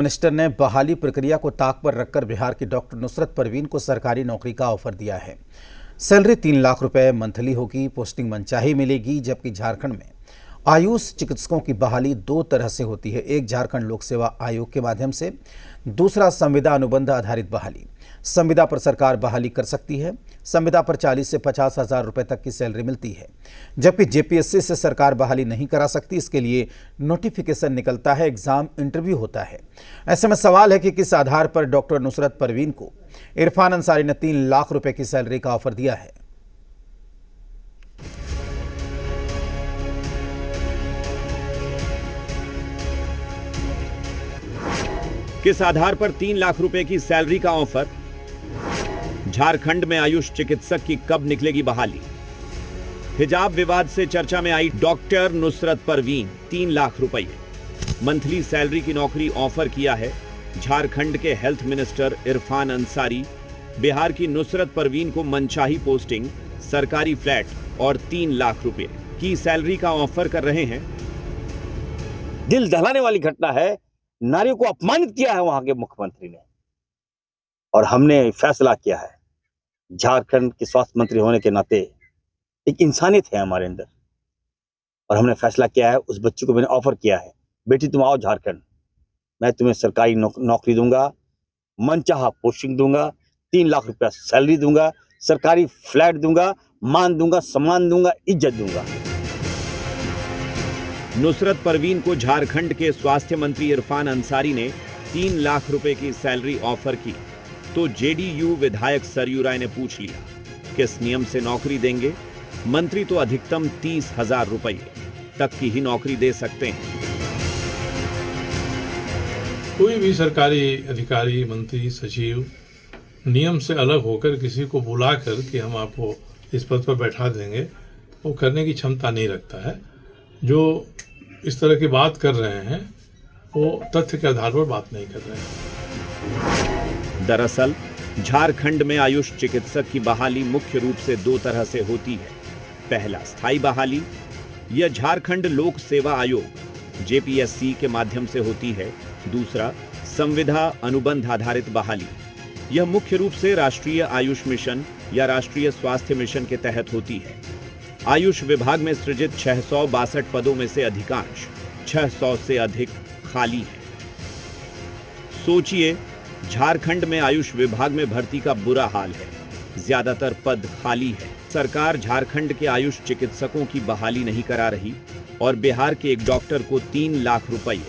Minister ने बहाली प्रक्रिया को ताक पर रखकर बिहार की डॉक्टर नुसरत परवीन को सरकारी नौकरी का ऑफर दिया है। सैलरी 3 लाख रुपए मंथली होगी, पोस्टिंग मनचाही मिलेगी। जबकि झारखंड में आयुष चिकित्सकों की बहाली 2 तरह से होती है, एक झारखंड लोक सेवा आयोग के माध्यम से, दूसरा संविदा अनुबंध आधारित बहाली। संविदा पर सरकार बहाली कर सकती है। संविदा पर 40 से 50 हज़ार रुपए तक की सैलरी मिलती है, जबकि जेपीएससी से सरकार बहाली नहीं करा सकती। इसके लिए नोटिफिकेशन निकलता है, एग्जाम इंटरव्यू होता है। ऐसे में सवाल है कि किस आधार पर डॉक्टर नुसरत परवीन को इरफान अंसारी ने 3 लाख रुपए की सैलरी का ऑफर दिया है। किस आधार पर 3 लाख रुपए की सैलरी का ऑफर? झारखंड में आयुष चिकित्सक की कब निकलेगी बहाली? हिजाब विवाद से चर्चा में आई डॉक्टर नुसरत परवीन, 3 लाख रुपए मंथली सैलरी की नौकरी ऑफर किया है झारखंड के हेल्थ मिनिस्टर इरफान अंसारी। बिहार की नुसरत परवीन को मनचाही पोस्टिंग, सरकारी फ्लैट और 3 लाख रुपए की सैलरी का ऑफर कर रहे हैं। दिल दहलाने वाली घटना है। नारियों को अपमानित किया है वहां के मुख्यमंत्री ने, और हमने फैसला किया है, झारखंड के स्वास्थ्य मंत्री होने के नाते एक इंसानियत है हमारे अंदर, और हमने फैसला किया है, उस बच्ची को मैंने ऑफर किया है, बेटी तुम आओ झारखंड, मैं तुम्हें सरकारी नौकरी दूंगा, मनचाहा पोस्टिंग दूंगा, 3 लाख रुपया सैलरी दूंगा, सरकारी फ्लैट दूंगा, मान दूंगा, सम्मान दूंगा, इज्जत दूंगा। नुसरत परवीन को झारखंड के स्वास्थ्य मंत्री इरफान अंसारी ने 3 लाख रुपए की सैलरी ऑफर की, तो जेडीयू विधायक सरयू राय ने पूछ लिया, किस नियम से नौकरी देंगे? मंत्री तो अधिकतम 30,000 रुपए तक की ही नौकरी दे सकते हैं। कोई भी सरकारी अधिकारी, मंत्री, सचिव नियम से अलग होकर किसी को बुलाकर कि हम आपको इस पद पर बैठा देंगे, वो करने की क्षमता नहीं रखता है। जो इस तरह की बात कर रहे हैं वो तथ्य के आधार पर बात नहीं कर रहे हैं। दरअसल झारखंड में आयुष चिकित्सक की बहाली मुख्य रूप से 2 तरह से होती है। पहला स्थायी बहाली, यह झारखंड लोक सेवा आयोग जेपीएससी के माध्यम से होती है। दूसरा संविदा अनुबंध आधारित बहाली, यह मुख्य रूप से राष्ट्रीय आयुष मिशन या राष्ट्रीय स्वास्थ्य मिशन के तहत होती है। आयुष विभाग में सृजित 662 पदों में से अधिकांश 600 से अधिक खाली हैं। सोचिए, झारखंड में आयुष विभाग में भर्ती का बुरा हाल है, ज्यादातर पद खाली है। सरकार झारखंड के आयुष चिकित्सकों की बहाली नहीं करा रही और बिहार के एक डॉक्टर को 3 लाख रुपए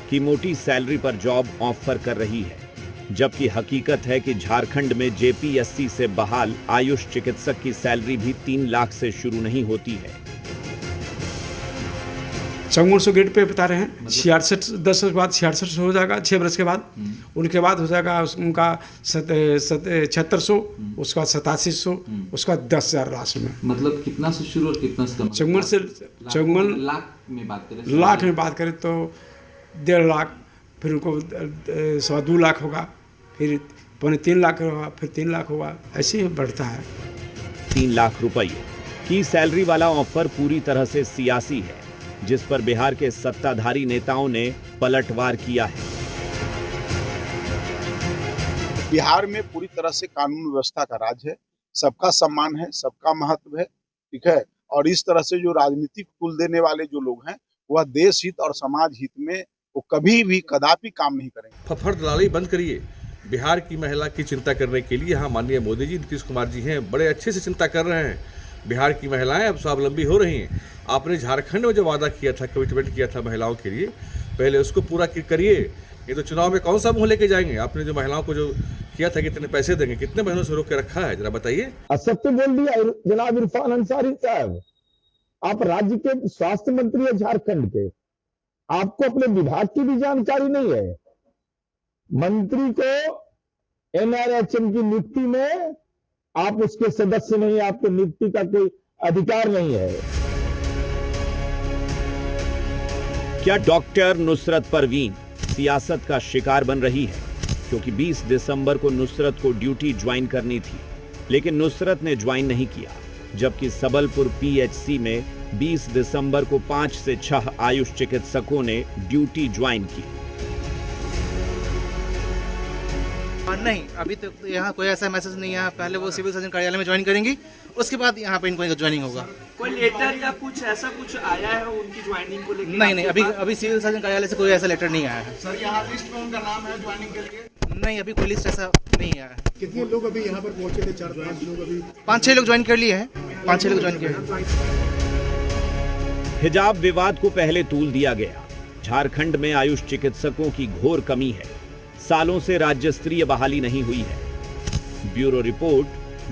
की मोटी सैलरी पर जॉब ऑफर कर रही है, जबकि हकीकत है कि झारखंड में जेपीएससी से बहाल आयुष चिकित्सक की सैलरी भी 3 लाख से शुरू नहीं होती है। 5400 ग्रेड पे बता रहे हैं। 66 10 के बाद 6600 हो जाएगा, 6 बरस के बाद। उनके बाद हो जाएगा उनका 7600, उसके बाद 8700, उसके बाद 10,000 लास्ट में। मतलब कितना से शुरू और कितना से? 54 लाख में बात करें तो 1.5 लाख, फिर उनको 2.25 लाख होगा, फिर 3 लाख होगा, फिर 3 लाख होगा, ऐसे ही बढ़ता है। 3 लाख रुपए की सैलरी वाला ऑफर पूरी तरह से सियासी है, जिस पर बिहार के सत्ताधारी नेताओं ने पलटवार किया है। बिहार में पूरी तरह से कानून व्यवस्था का राज है, सबका सम्मान है, सबका महत्व है, ठीक है। और इस तरह से जो राजनीतिक कुल देने वाले जो लोग हैं, वह देश हित और समाज हित में वो कभी भी कदापि काम नहीं करेंगे। फफड़ दलाली बंद करिए। बिहार की महिला की चिंता करने के लिए यहाँ माननीय मोदी जी, नीतीश कुमार जी हैं, बड़े अच्छे से चिंता कर रहे हैं। बिहार की महिलाएं अब स्वावलंबी हो रही हैं। आपने झारखंड में जो वादा किया था, कमिटमेंट किया था महिलाओं के लिए, पहले उसको पूरा करिए। ये तो चुनाव में कौन सा मुँह लेके जाएंगे? आपने जो महिलाओं को जो किया था, कितने पैसे देंगे, कितने महीनों से रोक के रखा है, जरा बताइए। असत्य बोल दिया जनाब इरफान अंसारी साहब। आप राज्य के स्वास्थ्य मंत्री है झारखंड के, आपको अपने विभाग की भी जानकारी नहीं है। मंत्री को एनआरएचएम की नियुक्ति में आप उसके सदस्य नहीं, आपको नियुक्ति का कोई अधिकार नहीं है। क्या डॉक्टर नुसरत परवीन सियासत का शिकार बन रही है? क्योंकि 20 दिसंबर को नुसरत को ड्यूटी ज्वाइन करनी थी, लेकिन नुसरत ने ज्वाइन नहीं किया, जबकि सबलपुर पीएचसी में 20 दिसंबर को 5 से 6 आयुष चिकित्सकों ने ड्यूटी ज्वाइन की। नहीं, अभी तक यहाँ कोई ऐसा मैसेज नहीं है। पहले वो सिविल सर्जन कार्यालय में ज्वाइन करेंगी, उसके बाद यहाँ पे इनको ज्वाइनिंग होगा। कोई लेटर या कुछ ऐसा कुछ आया है उनकी ज्वाइनिंग को लेकर? नहीं, अभी सिविल सर्जन कार्यालय से कोई ऐसा लेटर नहीं आया है। सर, यहाँ लिस्ट में उनका नाम है ज्वाइनिंग के लिए? नहीं, अभी कोई लिस्ट ऐसा नहीं आया है। कितने लोग अभी यहाँ पर पहुँचे थे? 4-5 लोग अभी? 5-6 लोग ज्वाइन कर लिए हैं। 5-6 लोग ज्वाइन किए हैं। हिजाब विवाद को पहले तूल दिया गया। झारखंड में आयुष चिकित्सकों की घोर कमी है। सालों से राज्य स्तरीय बहाली नहीं हुई है। Bureau report,